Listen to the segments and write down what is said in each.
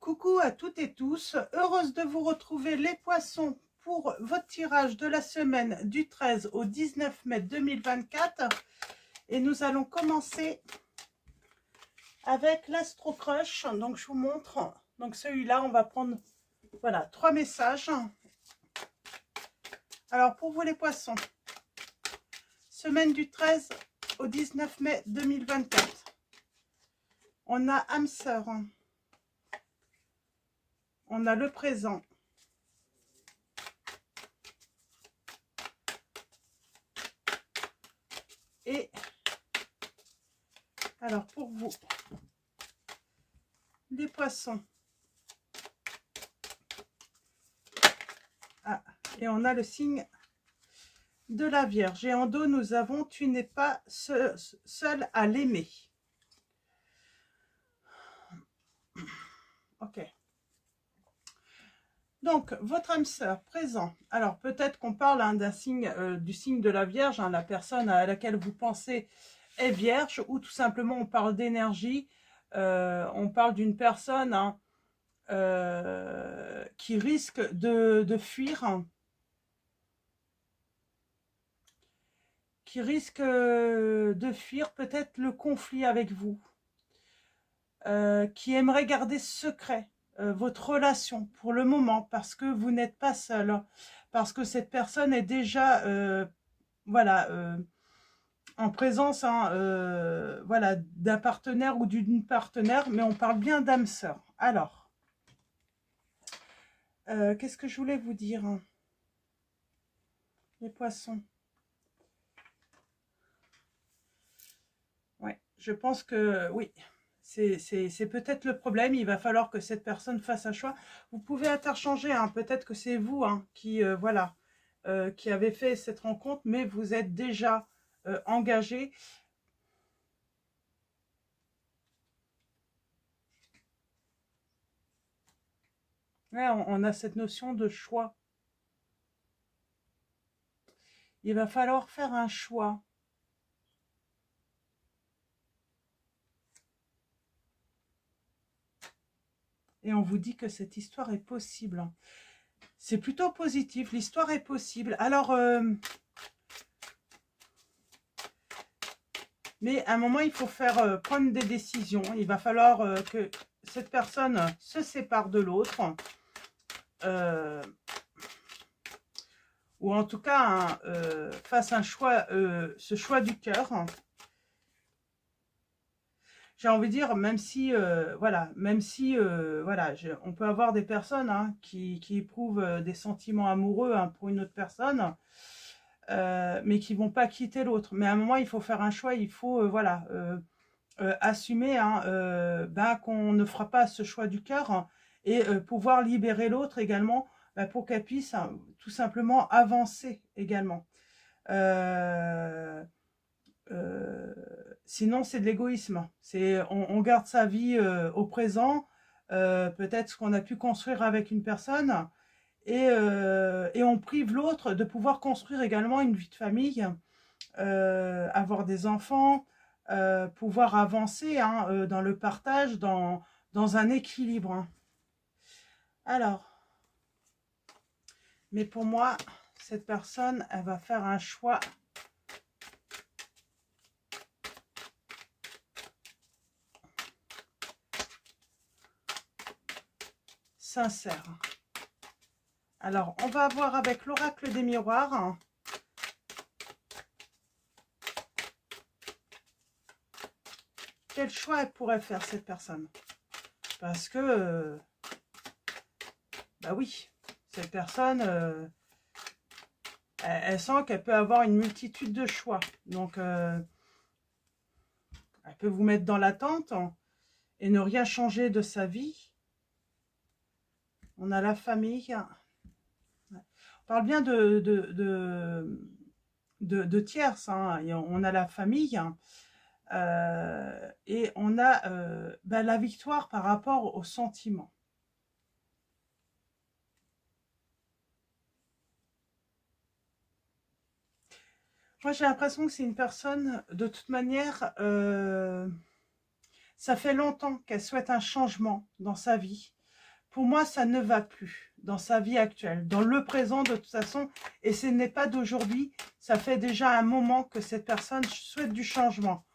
Coucou à toutes et tous, heureuse de vous retrouver les poissons pour votre tirage de la semaine du 13 au 19 mai 2024 et nous allons commencer avec l'Astro Crush. Donc je vous montre, donc celui-là on va prendre, voilà, 3 messages. Alors pour vous les poissons, semaine du 13 au 19 mai 2024, on a âme sœur. On a le présent. Et alors pour vous, les poissons. Ah, et on a le signe de la Vierge. Et en dos, nous avons « Tu n'es pas seul à l'aimer ». Ok. Donc, votre âme sœur, présent. Alors, peut-être qu'on parle d'un signe, du signe de la Vierge. La personne à laquelle vous pensez est vierge. Ou tout simplement, on parle d'énergie. On parle d'une personne qui risque de fuir. Qui risque de fuir peut-être le conflit avec vous. Qui aimerait garder secret votre relation pour le moment, parce que vous n'êtes pas seul, parce que cette personne est déjà voilà, en présence voilà, d'un partenaire ou d'une partenaire, mais on parle bien d'âme sœur. Alors, qu'est-ce que je voulais vous dire, les poissons? Ouais, je pense que oui. C'est peut-être le problème. Il va falloir que cette personne fasse un choix. Vous pouvez interchanger. Peut-être que c'est vous qui, voilà, qui avez fait cette rencontre, mais vous êtes déjà engagé. Ouais, on a cette notion de choix. Il va falloir faire un choix. Et on vous dit que cette histoire est possible. C'est plutôt positif. L'histoire est possible. Alors, mais à un moment, il faut faire prendre des décisions. Il va falloir que cette personne se sépare de l'autre. Ou en tout cas, fasse un choix, ce choix du cœur. J'ai envie de dire, même si, voilà, voilà, on peut avoir des personnes qui éprouvent des sentiments amoureux pour une autre personne, mais qui vont pas quitter l'autre. Mais à un moment, il faut faire un choix, il faut, voilà, assumer qu'on ne fera pas ce choix du cœur et pouvoir libérer l'autre également pour qu'elle puisse tout simplement avancer également. Sinon, c'est de l'égoïsme. On garde sa vie au présent, peut-être ce qu'on a pu construire avec une personne, et on prive l'autre de pouvoir construire également une vie de famille, avoir des enfants, pouvoir avancer dans le partage, dans un équilibre. Alors, mais pour moi, cette personne, elle va faire un choix sincère. Alors, on va voir avec l'oracle des miroirs. Quel choix elle pourrait faire, cette personne? Parce que, bah oui, cette personne, elle sent qu'elle peut avoir une multitude de choix. Donc, elle peut vous mettre dans l'attente et ne rien changer de sa vie. On a la famille. On parle bien de tierces. On a la famille. Et on a la victoire par rapport aux sentiments. Moi, j'ai l'impression que c'est une personne, de toute manière, ça fait longtemps qu'elle souhaite un changement dans sa vie. pour moi, ça ne va plus dans sa vie actuelle, dans le présent de toute façon, et ce n'est pas d'aujourd'hui, ça fait déjà un moment que cette personne souhaite du changement,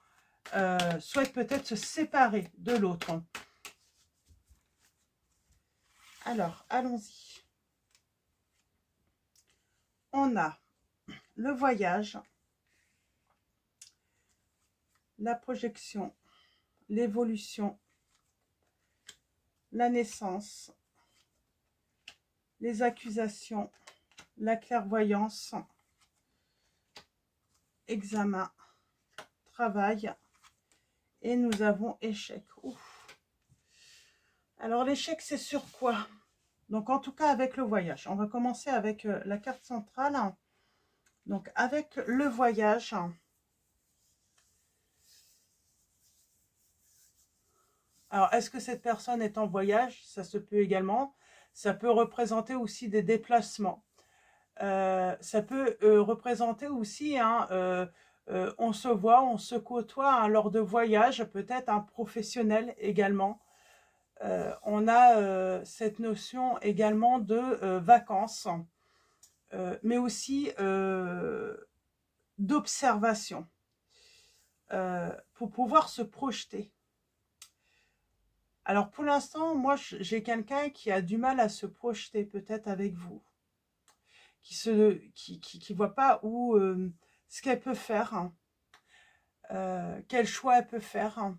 souhaite peut-être se séparer de l'autre. Alors, allons-y. On a le voyage, la projection, l'évolution, la naissance, les accusations, la clairvoyance, examen, travail, et nous avons échec. Ouf. Alors l'échec, c'est sur quoi? Donc en tout cas avec le voyage. On va commencer avec la carte centrale. Donc avec le voyage, alors est-ce que cette personne est en voyage? Ça se peut également. Ça peut représenter aussi des déplacements. Ça peut représenter aussi, hein, on se voit, on se côtoie hein, lors de voyages, peut-être un professionnel également. On a cette notion également de vacances, mais aussi d'observation, pour pouvoir se projeter. Alors pour l'instant, moi j'ai quelqu'un qui a du mal à se projeter peut-être avec vous, qui voit pas où ce qu'elle peut faire, hein, quel choix elle peut faire. Hein,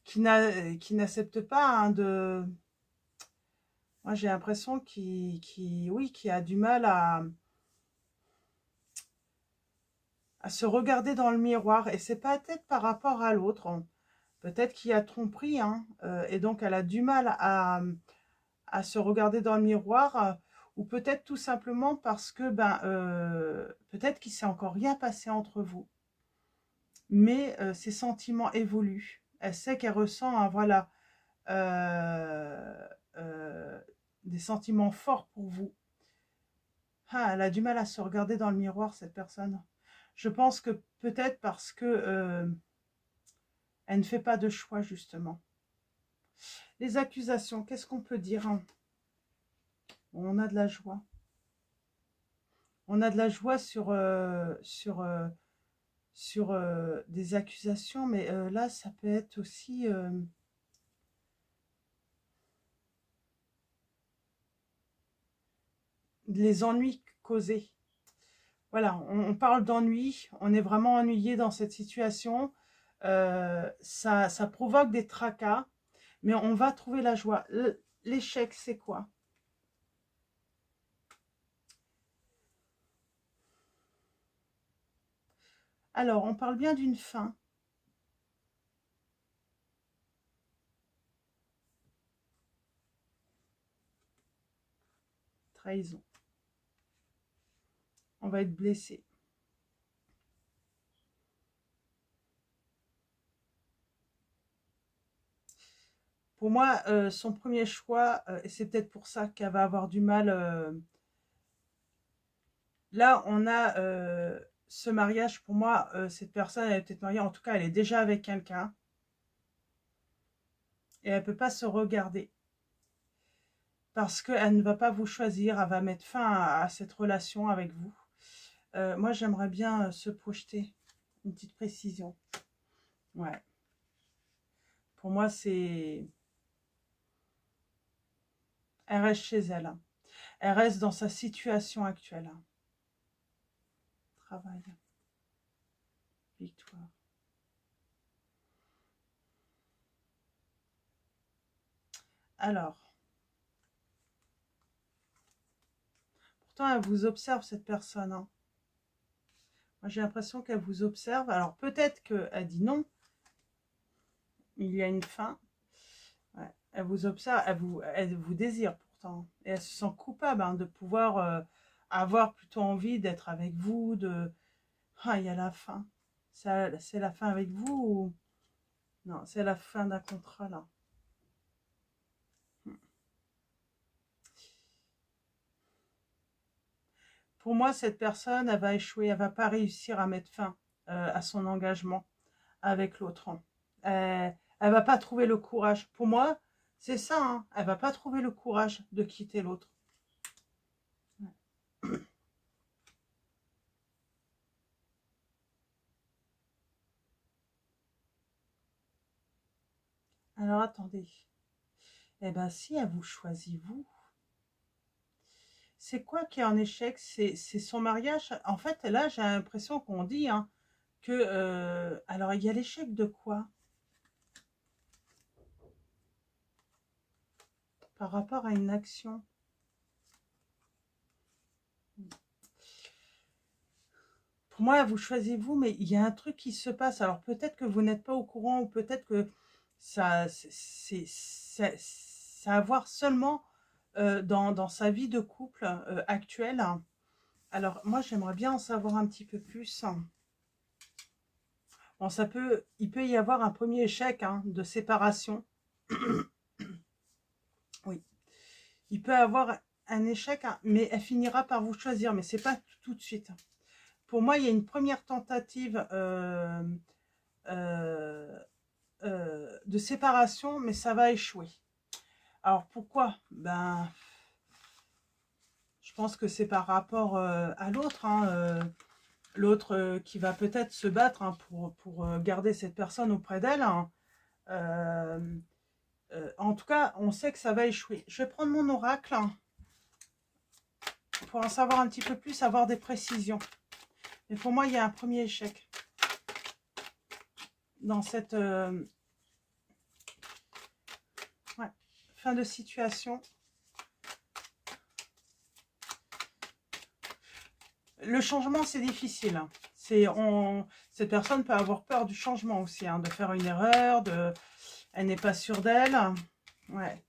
qui n'accepte pas hein, de... Moi, j'ai l'impression oui, qu'il a du mal à se regarder dans le miroir. Et c'est peut-être par rapport à l'autre. Peut-être qu'il y a tromperie. Hein, et donc, elle a du mal à se regarder dans le miroir. Ou peut-être tout simplement parce que peut-être qu'il ne s'est encore rien passé entre vous. Mais ses sentiments évoluent. Elle sait qu'elle ressent, hein, voilà, des sentiments forts pour vous. Ah, elle a du mal à se regarder dans le miroir, cette personne. Je pense que peut-être parce que elle ne fait pas de choix, justement. Les accusations, qu'est-ce qu'on peut dire hein? On a de la joie. On a de la joie sur des accusations, mais là, ça peut être aussi... les ennuis causés. Voilà, on parle d'ennui, on est vraiment ennuyé dans cette situation. Ça provoque des tracas, mais on va trouver la joie. L'échec, c'est quoi? Alors, on parle bien d'une fin. Trahison. On va être blessé. Pour moi, son premier choix, et c'est peut-être pour ça qu'elle va avoir du mal. Là, on a ce mariage. Pour moi, cette personne, elle est peut-être mariée. En tout cas, elle est déjà avec quelqu'un. Et elle ne peut pas se regarder. Parce qu'elle ne va pas vous choisir. Elle va mettre fin à cette relation avec vous. Moi, j'aimerais bien se projeter. Une petite précision. Ouais. Pour moi, c'est... Elle reste chez elle. Hein. Elle reste dans sa situation actuelle. Hein. Travail. Victoire. Alors. Pourtant, elle vous observe, cette personne. Hein. Moi, j'ai l'impression qu'elle vous observe. Alors, peut-être qu'elle dit non. Il y a une fin. Ouais. Elle vous observe, elle vous désire pourtant. Et elle se sent coupable hein, de pouvoir avoir plutôt envie d'être avec vous. Ah, il y a la fin. C'est la fin avec vous ou... Non, c'est la fin d'un contrat là. Pour moi, cette personne, elle va échouer. Elle va pas réussir à mettre fin à son engagement avec l'autre. Elle va pas trouver le courage. Pour moi, c'est ça, hein, elle va pas trouver le courage de quitter l'autre. Alors, attendez. Eh bien, si elle vous choisit, vous, c'est quoi qui est en échec? C'est son mariage? En fait, là, j'ai l'impression qu'on dit hein, que... alors, il y a l'échec de quoi? Par rapport à une action. Pour moi, vous choisissez vous, mais il y a un truc qui se passe. Alors, peut-être que vous n'êtes pas au courant ou peut-être que ça a à voir seulement dans sa vie de couple actuelle. Alors, moi, j'aimerais bien en savoir un petit peu plus. Bon, il peut y avoir un premier échec hein, de séparation. Oui. Il peut avoir un échec, hein, mais elle finira par vous choisir, mais c'est pas tout de suite. Pour moi, il y a une première tentative de séparation, mais ça va échouer. Alors, pourquoi? Ben, je pense que c'est par rapport à l'autre, hein, l'autre qui va peut-être se battre hein, pour garder cette personne auprès d'elle. Hein. En tout cas, on sait que ça va échouer. Je vais prendre mon oracle hein, pour en savoir un petit peu plus, avoir des précisions. Mais pour moi, il y a un premier échec dans cette ouais, fin de situation. Le changement, c'est difficile. Cette personne peut avoir peur du changement aussi, hein, de faire une erreur, elle n'est pas sûre d'elle. Ouais.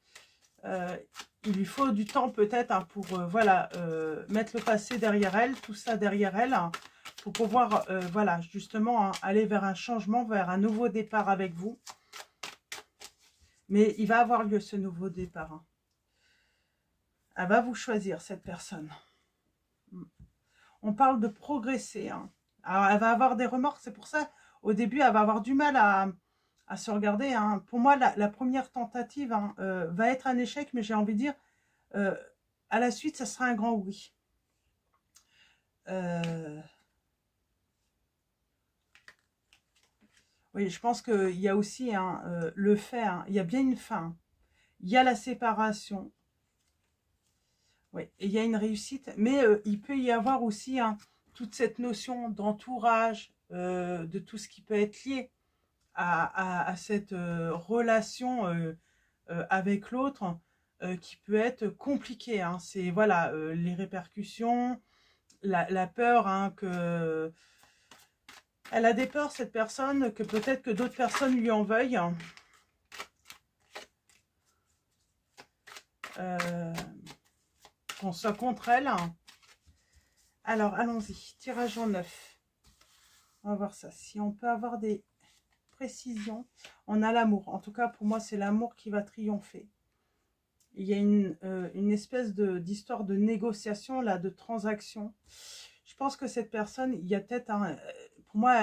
Il lui faut du temps peut-être hein, pour voilà, mettre le passé derrière elle, tout ça derrière elle, hein, pour pouvoir voilà, justement hein, aller vers un changement, vers un nouveau départ avec vous. Mais il va avoir lieu ce nouveau départ. Hein. Elle va vous choisir, cette personne. On parle de progresser. Hein. Alors, elle va avoir des remords. C'est pour ça, au début, elle va avoir du mal à se regarder. Hein. Pour moi, la première tentative hein, va être un échec, mais j'ai envie de dire, à la suite, ça sera un grand oui. Oui, je pense qu'il y a aussi hein, le fait, hein, il y a bien une fin. Il y a la séparation. Oui, et il y a une réussite, mais il peut y avoir aussi hein, toute cette notion d'entourage, de tout ce qui peut être lié à cette relation avec l'autre qui peut être compliquée. Hein. C'est voilà les répercussions, la peur hein, que... Elle a des peurs, cette personne, que peut-être que d'autres personnes lui en veuillent. Qu'on soit contre elle. Alors, allons-y. Tirage en 9. On va voir ça. Si on peut avoir des précisions. On a l'amour. En tout cas, pour moi, c'est l'amour qui va triompher. Il y a une espèce d'histoire de négociation, là, de transaction. Je pense que cette personne, il y a peut-être un... Pour moi,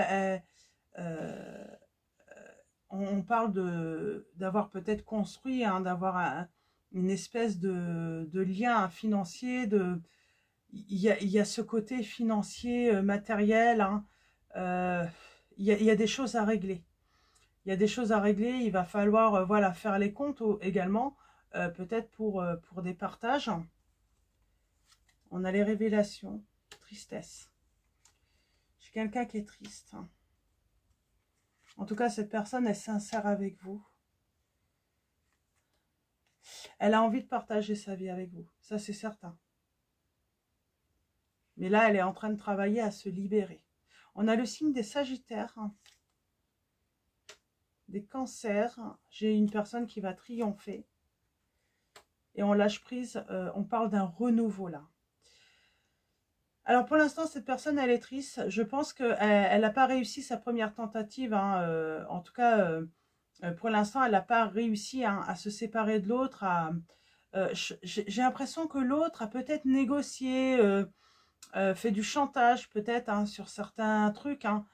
on parle d'avoir peut-être construit, hein, d'avoir une espèce de lien financier, il y a ce côté financier, matériel, hein, il y a des choses à régler. Il y a des choses à régler, il va falloir voilà, faire les comptes également, peut-être pour des partages. On a les révélations, tristesse. J'ai quelqu'un qui est triste. En tout cas, cette personne est sincère avec vous. Elle a envie de partager sa vie avec vous, ça c'est certain. Mais là, elle est en train de travailler à se libérer. On a le signe des Sagittaires, des Cancers. J'ai une personne qui va triompher. Et on lâche prise, on parle d'un renouveau là. Alors pour l'instant, cette personne, elle est triste. Je pense qu'elle n'a pas réussi sa première tentative. Hein, en tout cas, pour l'instant, elle n'a pas réussi hein, à se séparer de l'autre. J'ai l'impression que l'autre a peut-être négocié, fait du chantage peut-être hein, sur certains trucs. Hein.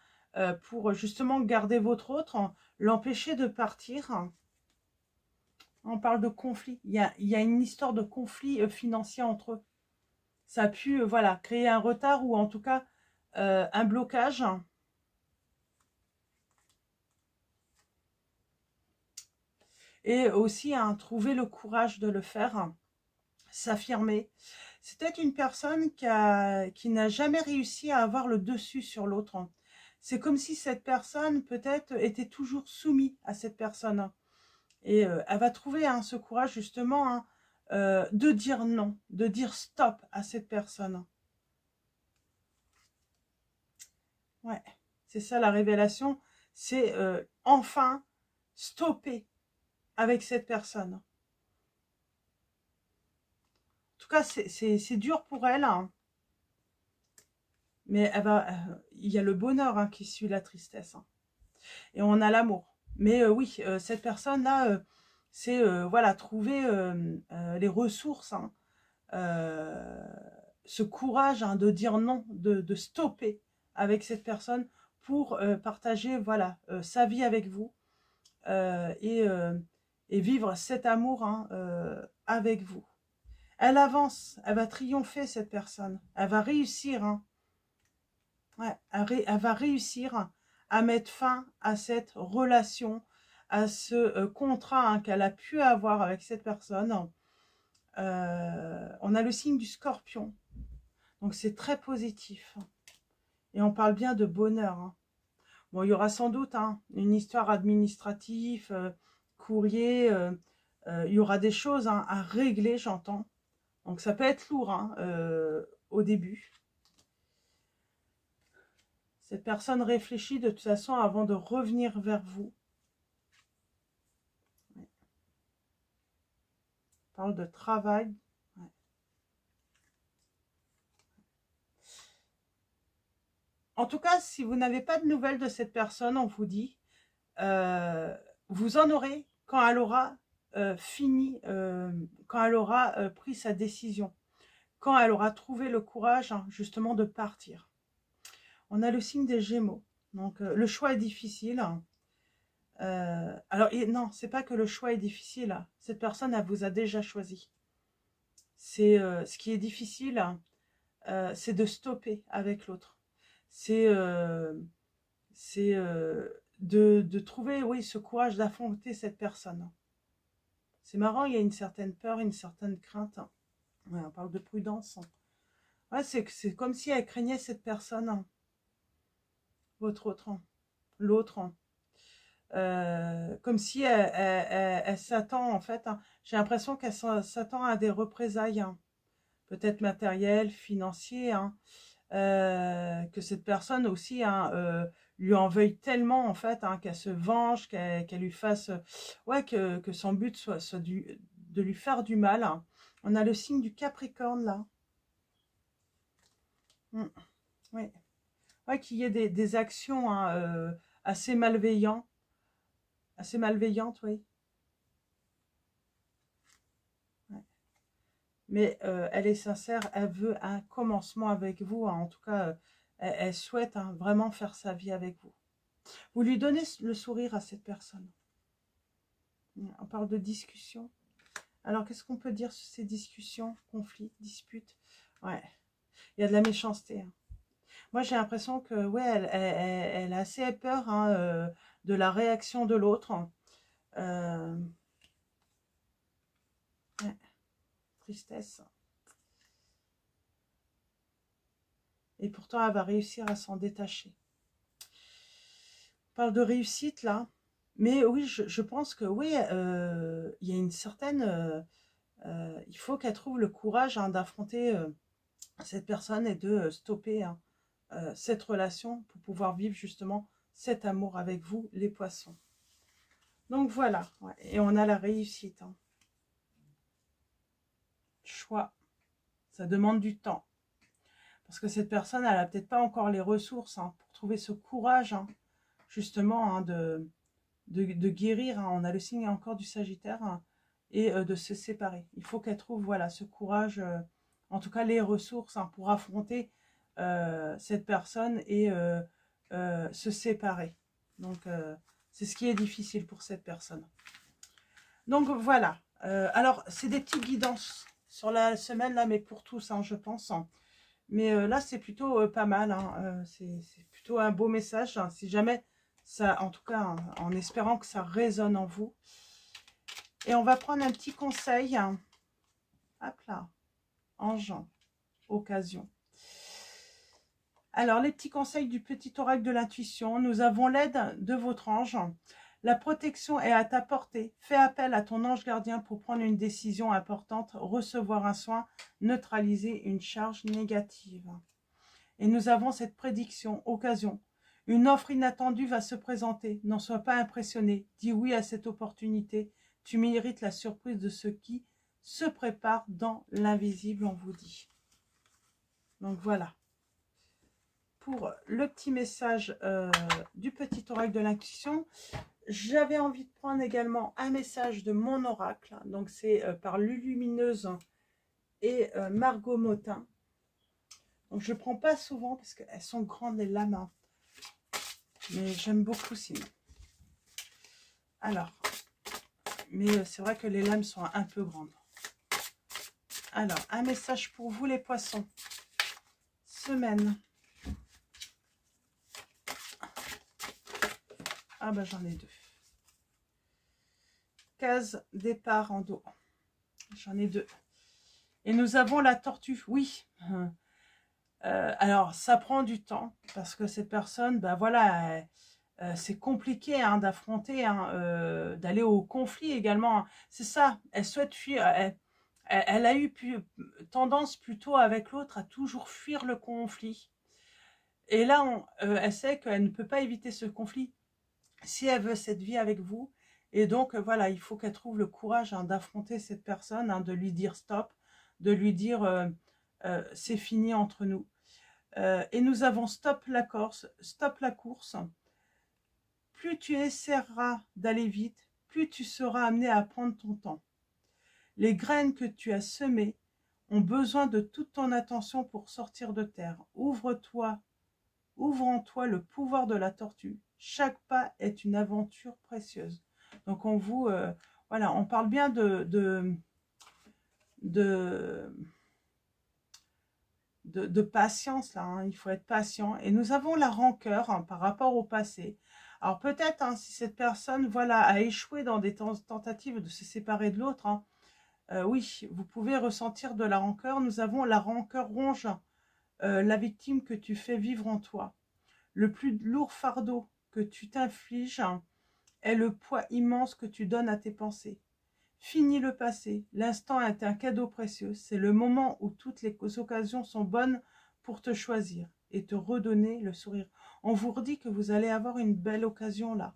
pour justement garder votre autre, l'empêcher de partir. On parle de conflit. Il y a une histoire de conflit financier entre eux. Ça a pu voilà, créer un retard ou en tout cas un blocage. Et aussi trouver le courage de le faire, s'affirmer. C'est peut-être une personne qui n'a jamais réussi à avoir le dessus sur l'autre. C'est comme si cette personne peut-être était toujours soumise à cette personne. Et elle va trouver ce courage justement de dire non, de dire stop à cette personne. Ouais, c'est ça la révélation, c'est enfin stopper avec cette personne. En tout cas, c'est dur pour elle, hein. Mais il y a le bonheur qui suit la tristesse. Hein. Et on a l'amour. Mais oui, cette personne-là, c'est voilà, trouver les ressources, hein, ce courage de dire non, de stopper avec cette personne pour partager voilà, sa vie avec vous et vivre cet amour hein, avec vous. Elle avance, elle va triompher cette personne, elle va réussir, hein. Ouais, elle va réussir à mettre fin à cette relation, à ce contrat hein, qu'elle a pu avoir avec cette personne. On a le signe du Scorpion, donc c'est très positif. Et on parle bien de bonheur. Hein. Bon, il y aura sans doute hein, une histoire administrative, courrier, il y aura des choses hein, à régler, j'entends. Donc ça peut être lourd hein, au début. Cette personne réfléchit de toute façon avant de revenir vers vous. Ouais. On parle de travail. Ouais. En tout cas, si vous n'avez pas de nouvelles de cette personne, on vous dit, vous en aurez quand elle aura fini, quand elle aura pris sa décision, quand elle aura trouvé le courage hein, justement de partir. On a le signe des Gémeaux, donc le choix est difficile. Alors non, c'est pas que le choix est difficile. Cette personne, elle vous a déjà choisi. C'est ce qui est difficile, c'est de stopper avec l'autre. C'est de trouver, oui, ce courage d'affronter cette personne. C'est marrant, il y a une certaine peur, une certaine crainte. Ouais, on parle de prudence. Ouais, c'est comme si elle craignait cette personne, votre autre, l'autre. Comme si elle s'attend, en fait, hein, j'ai l'impression qu'elle s'attend à des représailles, hein, peut-être matérielles, financières, hein, que cette personne aussi hein, lui en veuille tellement, en fait, hein, qu'elle se venge, qu'elle lui fasse, ouais, que son but soit de lui faire du mal. Hein. On a le signe du Capricorne, là. Oui. Ouais, qu'il y ait des actions hein, assez malveillantes. Assez malveillante, oui. Ouais. Mais elle est sincère, elle veut un commencement avec vous. Hein. En tout cas, elle souhaite hein, vraiment faire sa vie avec vous. Vous lui donnez le sourire à cette personne. On parle de discussion. Alors, qu'est-ce qu'on peut dire sur ces discussions, conflits, disputes? Ouais, il y a de la méchanceté. Hein. Moi, j'ai l'impression que, ouais, elle a assez peur hein, de la réaction de l'autre. Ouais, tristesse. Et pourtant, elle va réussir à s'en détacher. On parle de réussite, là. Mais oui, je pense que oui, il y a une certaine... il faut qu'elle trouve le courage hein, d'affronter cette personne et de stopper hein, cette relation pour pouvoir vivre justement cet amour avec vous, les poissons. Donc voilà, ouais. Et on a la réussite. Hein. Choix, ça demande du temps. Parce que cette personne, elle n'a peut-être pas encore les ressources hein, pour trouver ce courage, hein, justement, hein, de guérir. Hein. On a le signe encore du Sagittaire hein, et de se séparer. Il faut qu'elle trouve voilà, ce courage, en tout cas les ressources hein, pour affronter cette personne et se séparer. Donc, c'est ce qui est difficile pour cette personne. Donc, voilà. Alors, c'est des petites guidances sur la semaine, là, mais pour tous, hein, je pense. Hein. Mais là, c'est plutôt pas mal. Hein. C'est plutôt un beau message. Hein. Si jamais ça, en tout cas, hein, en espérant que ça résonne en vous. Et on va prendre un petit conseil. Hein. Hop là. Ange, occasion. Alors, les petits conseils du petit oracle de l'intuition. Nous avons l'aide de votre ange. La protection est à ta portée. Fais appel à ton ange gardien pour prendre une décision importante, recevoir un soin, neutraliser une charge négative. Et nous avons cette prédiction, occasion. Une offre inattendue va se présenter. N'en sois pas impressionné. Dis oui à cette opportunité. Tu mérites la surprise de ce qui se prépare dans l'invisible, on vous dit. Donc voilà. Pour le petit message du petit oracle de l'intuition, j'avais envie de prendre également un message de mon oracle. Donc c'est par Lulumineuse et Margot Motin. Donc je ne prends pas souvent parce qu'elles sont grandes les lames. Hein. Mais j'aime beaucoup sinon. Alors, mais c'est vrai que les lames sont un peu grandes. Alors, un message pour vous les poissons. Semaine. Ah bah j'en ai deux. Case départ en dos. J'en ai deux. Et nous avons la tortue. Oui. Alors ça prend du temps parce que cette personne, ben voilà, c'est compliqué hein, d'affronter, hein, d'aller au conflit également. Hein. C'est ça. Elle souhaite fuir. Elle a eu tendance plutôt avec l'autre à toujours fuir le conflit. Et là, elle sait qu'elle ne peut pas éviter ce conflit si elle veut cette vie avec vous. Et donc, voilà, il faut qu'elle trouve le courage hein, d'affronter cette personne, hein, de lui dire stop, de lui dire c'est fini entre nous. Et nous avons stop la course. Plus tu essaieras d'aller vite, plus tu seras amené à prendre ton temps. Les graines que tu as semées ont besoin de toute ton attention pour sortir de terre. Ouvre en toi le pouvoir de la tortue. Chaque pas est une aventure précieuse. Donc on vous, voilà, on parle bien de patience là. Hein. Il faut être patient. Et nous avons la rancœur hein, par rapport au passé. Alors peut-être hein, si cette personne, voilà, a échoué dans des tentatives de se séparer de l'autre. Hein, oui, vous pouvez ressentir de la rancœur. Nous avons la rancœur ronge la victime que tu fais vivre en toi. Le plus lourd fardeau que tu t'infliges est le poids immense que tu donnes à tes pensées. Finis le passé. L'instant est un cadeau précieux. C'est le moment où toutes les occasions sont bonnes pour te choisir et te redonner le sourire. On vous redit que vous allez avoir une belle occasion là.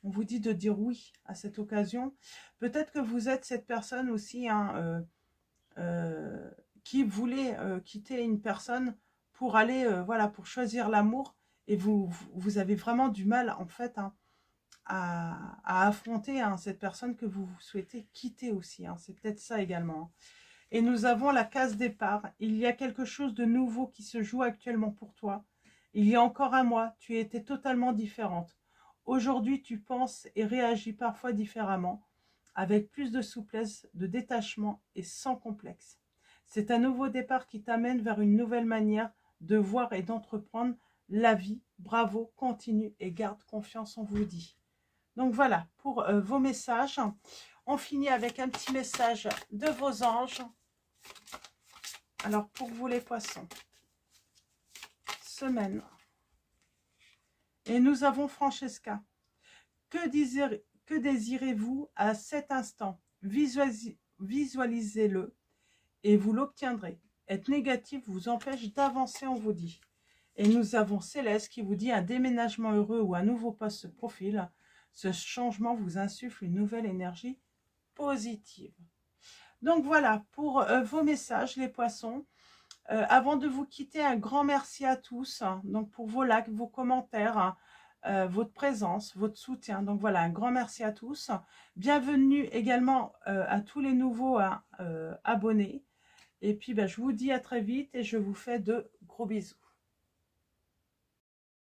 On vous dit de dire oui à cette occasion. Peut-être que vous êtes cette personne aussi hein, qui voulait quitter une personne pour aller, voilà, pour choisir l'amour. Et vous avez vraiment du mal, en fait, hein, à affronter hein, cette personne que vous souhaitez quitter aussi. Hein. C'est peut-être ça également. Hein. Et nous avons la case départ. Il y a quelque chose de nouveau qui se joue actuellement pour toi. Il y a encore un mois, tu étais totalement différente. Aujourd'hui, tu penses et réagis parfois différemment, avec plus de souplesse, de détachement et sans complexe. C'est un nouveau départ qui t'amène vers une nouvelle manière de voir et d'entreprendre la vie. Bravo, continue et garde confiance, on vous dit. Donc voilà, pour vos messages. On finit avec un petit message de vos anges. Alors, pour vous les poissons, semaine. Et nous avons Francesca. Que désirez-vous à cet instant? Visualisez-le et vous l'obtiendrez. Être négatif vous empêche d'avancer, on vous dit. Et nous avons Céleste qui vous dit un déménagement heureux ou un nouveau poste se profile. Ce changement vous insuffle une nouvelle énergie positive. Donc voilà pour vos messages les poissons. Avant de vous quitter, un grand merci à tous. Hein, donc pour vos likes, vos commentaires, hein, votre présence, votre soutien. Donc voilà, un grand merci à tous. Bienvenue également à tous les nouveaux hein, abonnés. Et puis ben, je vous dis à très vite et je vous fais de gros bisous.